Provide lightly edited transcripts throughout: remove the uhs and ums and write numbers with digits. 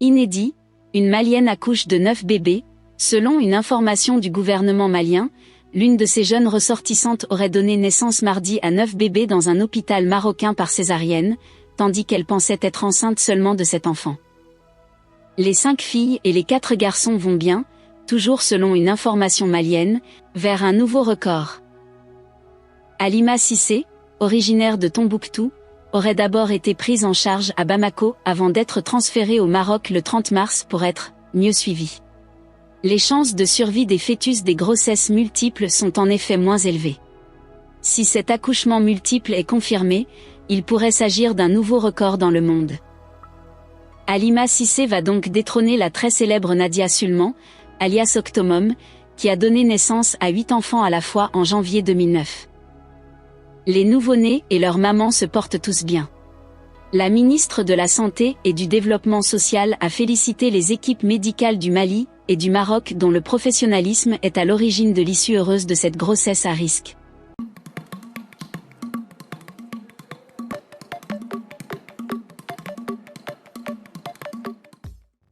Inédit, une Malienne accouche de 9 bébés. Selon une information du gouvernement malien, l'une de ces jeunes ressortissantes aurait donné naissance mardi à 9 bébés dans un hôpital marocain par césarienne, tandis qu'elle pensait être enceinte seulement de cet enfant. Les 5 filles et les 4 garçons vont bien, toujours selon une information malienne, vers un nouveau record. Halima Cissé, originaire de Tombouctou, aurait d'abord été prise en charge à Bamako avant d'être transférée au Maroc le 30 mars pour être mieux suivie. Les chances de survie des fœtus des grossesses multiples sont en effet moins élevées. Si cet accouchement multiple est confirmé, il pourrait s'agir d'un nouveau record dans le monde. Halima Cissé va donc détrôner la très célèbre Nadia Sulman, alias Octomom, qui a donné naissance à 8 enfants à la fois en janvier 2009. Les nouveau-nés et leurs mamans se portent tous bien. La ministre de la Santé et du Développement social a félicité les équipes médicales du Mali et du Maroc dont le professionnalisme est à l'origine de l'issue heureuse de cette grossesse à risque.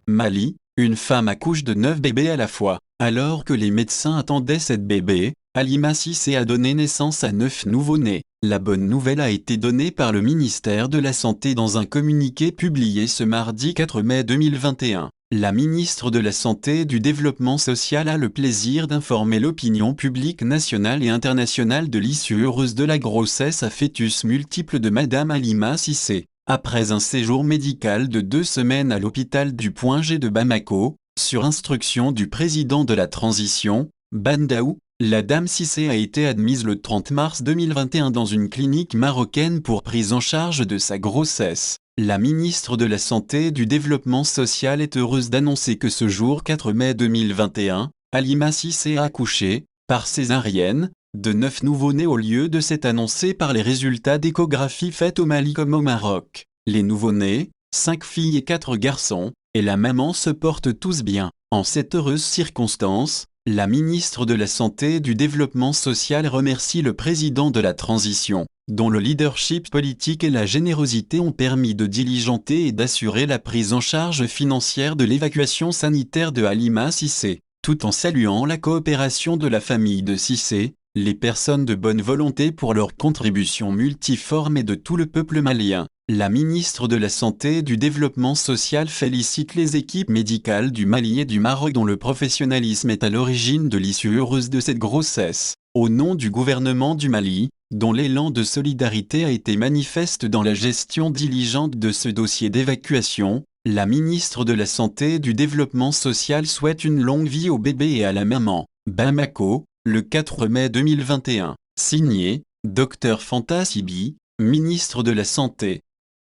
Mali, une femme accouche de 9 bébés à la fois. Alors que les médecins attendaient 7 bébés, Halima Cissé a donné naissance à 9 nouveau-nés. La bonne nouvelle a été donnée par le ministère de la Santé dans un communiqué publié ce mardi 4 mai 2021. La ministre de la Santé et du Développement social a le plaisir d'informer l'opinion publique nationale et internationale de l'issue heureuse de la grossesse à fœtus multiple de Madame Halima Cissé. Après un séjour médical de 2 semaines à l'hôpital du Point G de Bamako, sur instruction du président de la transition, Bandaou, la dame Cissé a été admise le 30 mars 2021 dans une clinique marocaine pour prise en charge de sa grossesse. La ministre de la Santé et du Développement social est heureuse d'annoncer que ce jour 4 mai 2021, Halima Cissé a accouché, par césarienne, de 9 nouveau-nés au lieu de s'être annoncé par les résultats d'échographie faites au Mali comme au Maroc. Les nouveau-nés, 5 filles et 4 garçons, et la maman se portent tous bien. En cette heureuse circonstance, la ministre de la Santé et du Développement social remercie le président de la transition, dont le leadership politique et la générosité ont permis de diligenter et d'assurer la prise en charge financière de l'évacuation sanitaire de Halima Cissé, tout en saluant la coopération de la famille de Cissé, les personnes de bonne volonté pour leur contribution multiforme et de tout le peuple malien. La ministre de la Santé et du Développement social félicite les équipes médicales du Mali et du Maroc dont le professionnalisme est à l'origine de l'issue heureuse de cette grossesse. Au nom du gouvernement du Mali, dont l'élan de solidarité a été manifeste dans la gestion diligente de ce dossier d'évacuation, la ministre de la Santé et du Développement social souhaite une longue vie au bébé et à la maman. Bamako, le 4 mai 2021. Signé, Dr Fanta Sibi, ministre de la Santé.